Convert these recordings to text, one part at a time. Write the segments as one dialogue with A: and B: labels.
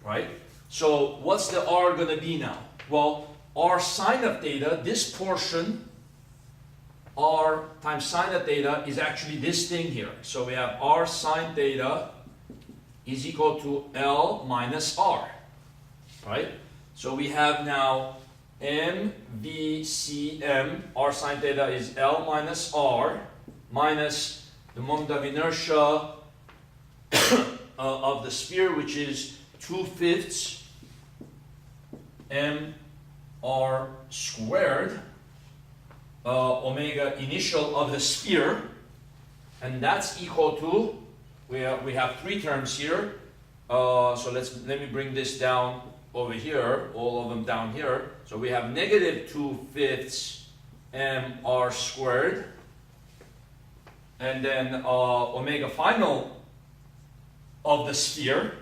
A: right? So what's the r going to be now? Well, r sine of theta, this portion, r times sine of theta is actually this thing here. So we have r sine theta is equal to L minus r, right? So we have now MVCM, r sine theta is L minus r, minus the moment of inertia of the sphere, which is 2/5 mr squared, omega initial of the sphere, and that's equal to, we have three terms here, so let me bring this down over here, all of them down here. So we have negative 2/5 mr squared, and then omega final of the sphere,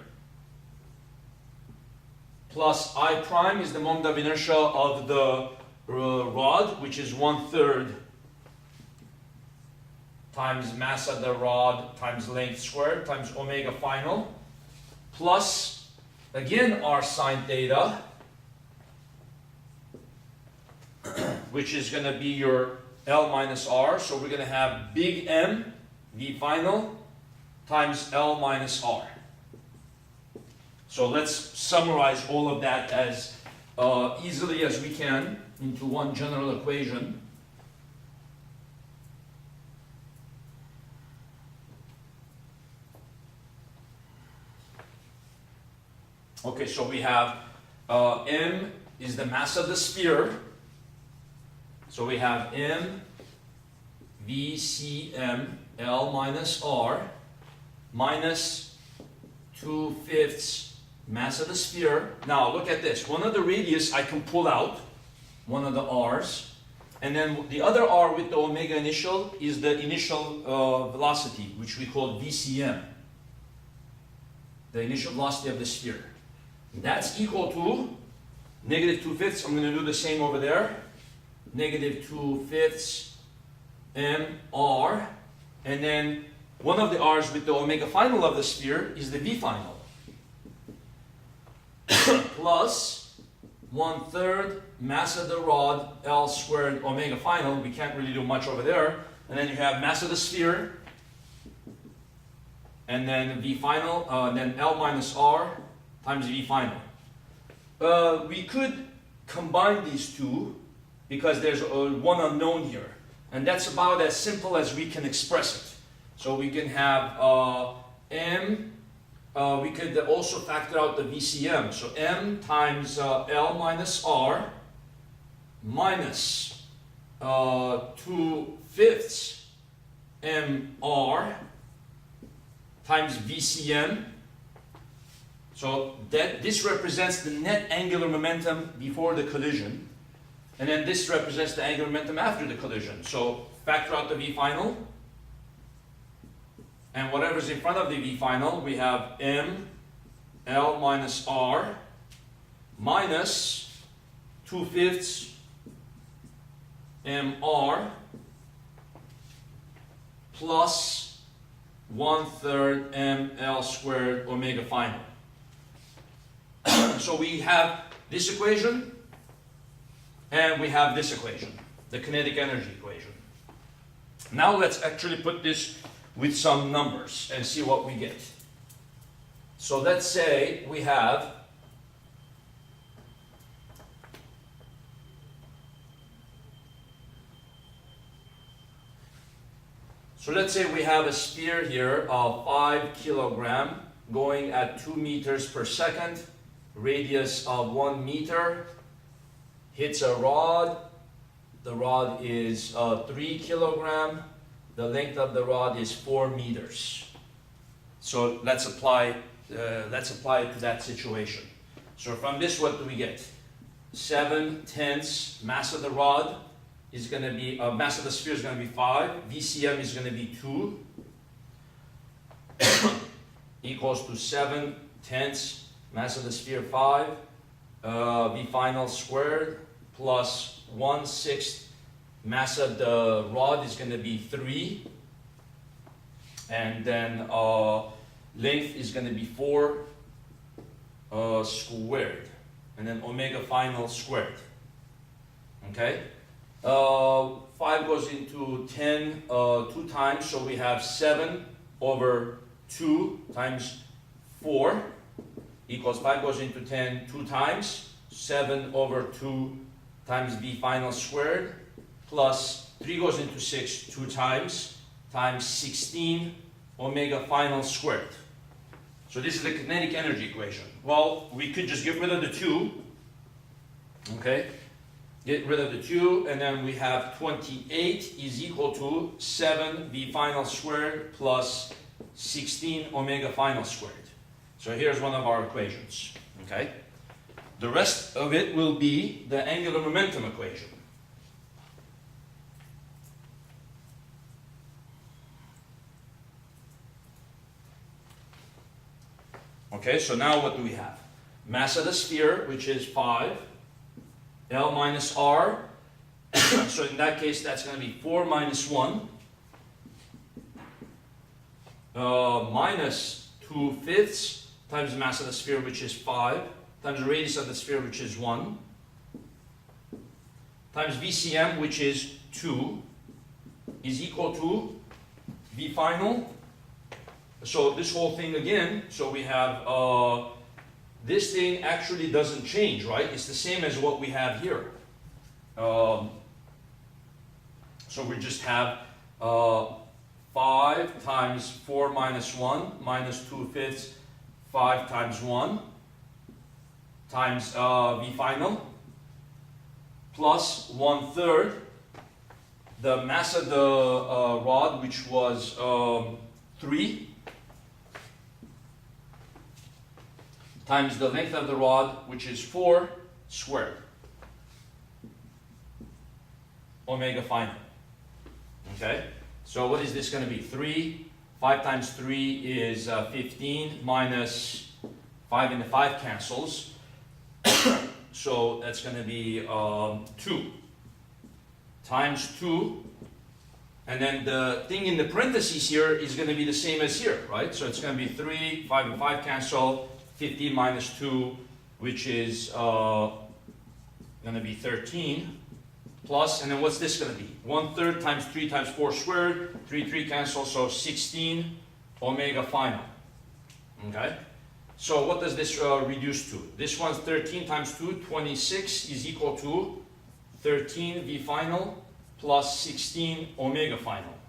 A: plus I prime is the moment of inertia of the rod, which is 1/3 times mass of the rod times length squared times omega final, plus again r sine theta, which is going to be your L minus r. So we're going to have big M V final times L minus r. So let's summarize all of that as easily as we can into one general equation. Okay, so we have M is the mass of the sphere. So we have M VCM L minus R minus 2/5 mass of the sphere. Now look at this. One of the radius I can pull out, one of the r's, and then the other r with the omega initial is the initial velocity, which we call VCM, the initial velocity of the sphere. That's equal to negative 2/5. I'm going to do the same over there. Negative 2/5 mr, and then one of the r's with the omega final of the sphere is the V final, plus 1/3 mass of the rod L squared omega final. We can't really do much over there. And then you have mass of the sphere, and then V final, then L minus R times V final. We could combine these two because there's one unknown here, and that's about as simple as we can express it. So we can have M, we could also factor out the VCM. So M times L minus R minus 2/5 mr times VCM. So this represents the net angular momentum before the collision, and then this represents the angular momentum after the collision. So factor out the V final, and whatever's in front of the V final, we have M L minus R minus 2/5 mr plus 1/3 ml squared omega final. So we have this equation, and we have this equation, the kinetic energy equation. Now let's actually put this with some numbers and see what we get. So let's say we have a sphere here of 5 kilogram going at 2 meters per second, radius of 1 meter, hits a rod. The rod is 3 kilogram. The length of the rod is 4 meters. So let's apply it to that situation. So from this, what do we get? 7/10 mass of the rod is going to be, mass of the sphere is going to be 5. VCM is going to be 2. Equals to 7/10 mass of the sphere 5. V final squared plus 1/6 mass of the rod is going to be 3. And then length is going to be 4 squared, and then omega final squared. Okay? 5 goes into 10 2 times, so we have 7 over 2 times 4 equals 5 goes into 10 2 times, 7 over 2 times v final squared, plus 3 goes into 6 2 times 16 omega final squared. So this is the kinetic energy equation. Well, we could just get rid of the 2, okay? Get rid of the 2, and then we have 28 is equal to 7 v final squared plus 16 omega final squared. So here's one of our equations, okay? The rest of it will be the angular momentum equation. Okay, so now what do we have? Mass of the sphere, which is 5, L minus R, so in that case that's going to be 4 minus 1, minus 2/5 times the mass of the sphere, which is 5, times the radius of the sphere, which is 1, times VCM, which is 2, is equal to V final. So this whole thing again, so we have, this thing actually doesn't change, right? It's the same as what we have here. So we just have 5 times 4 minus 1 minus 2/5, 5 times 1 times V final plus 1/3 the mass of the rod, which was 3, times the length of the rod, which is 4, squared. Omega final. Okay? So what is this going to be? 3. 5 times 3 is 15 minus 5 into 5 cancels. So that's going to be 2 times 2. And then the thing in the parentheses here is going to be the same as here, right? So it's going to be 3, 5 and 5 cancel. 15 minus 2, which is going to be 13, plus, and then what's this going to be? 1/3 times 3 times 4 squared, 3 cancel, so 16 omega final. Okay? So what does this reduce to? This one's 13 times 2, 26 is equal to 13 V final plus 16 omega final.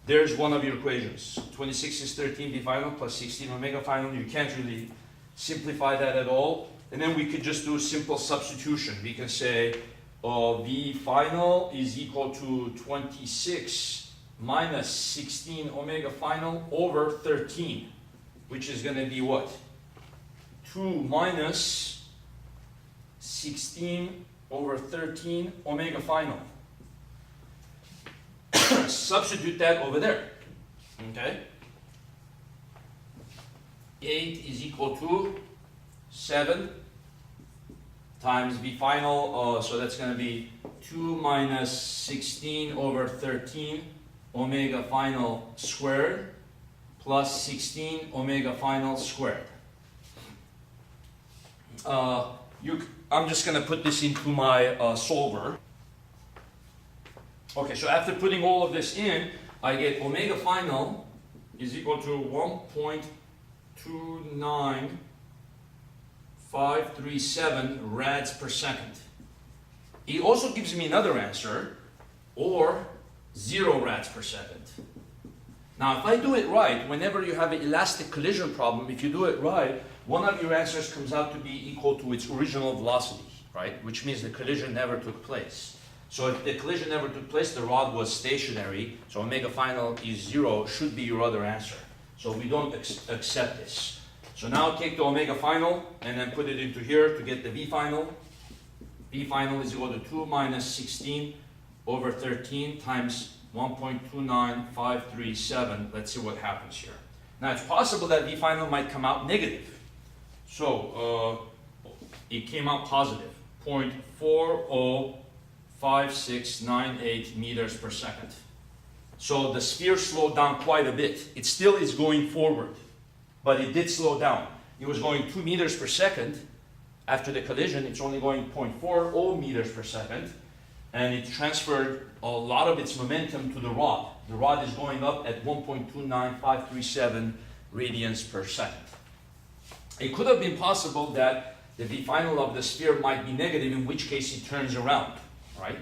A: There's one of your equations. 26 is 13 V final plus 16 omega final. You can't really simplify that at all. And then we could just do simple substitution. We can say V final is equal to 26 minus 16 omega final over 13, which is going to be what? 2 minus 16 over 13 omega final. Substitute that over there. Okay? 8 is equal to 7 times V final, so that's going to be 2 minus 16 over 13 omega final squared plus 16 omega final squared. I'm just going to put this into my solver. Okay, so after putting all of this in, I get omega final is equal to 1.29537 rads per second. It also gives me another answer, or 0 rads per second. Now, if I do it right, whenever you have an elastic collision problem, if you do it right, one of your answers comes out to be equal to its original velocity, right? Which means the collision never took place. So if the collision never took place, the rod was stationary, so omega final is 0, should be your other answer. So we don't accept this. So now take the omega final and then put it into here to get the V final. V final is equal to 2 minus 16 over 13 times 1.29537. Let's see what happens here. Now it's possible that V final might come out negative. So it came out positive, 0.405698 meters per second. So the sphere slowed down quite a bit. It still is going forward, but it did slow down. it was going 2 meters per second. After the collision, it's only going 0.40 meters per second, and it transferred a lot of its momentum to the rod. The rod is going up at 1.29537 radians per second. It could have been possible that the V final of the sphere might be negative, in which case it turns around, right?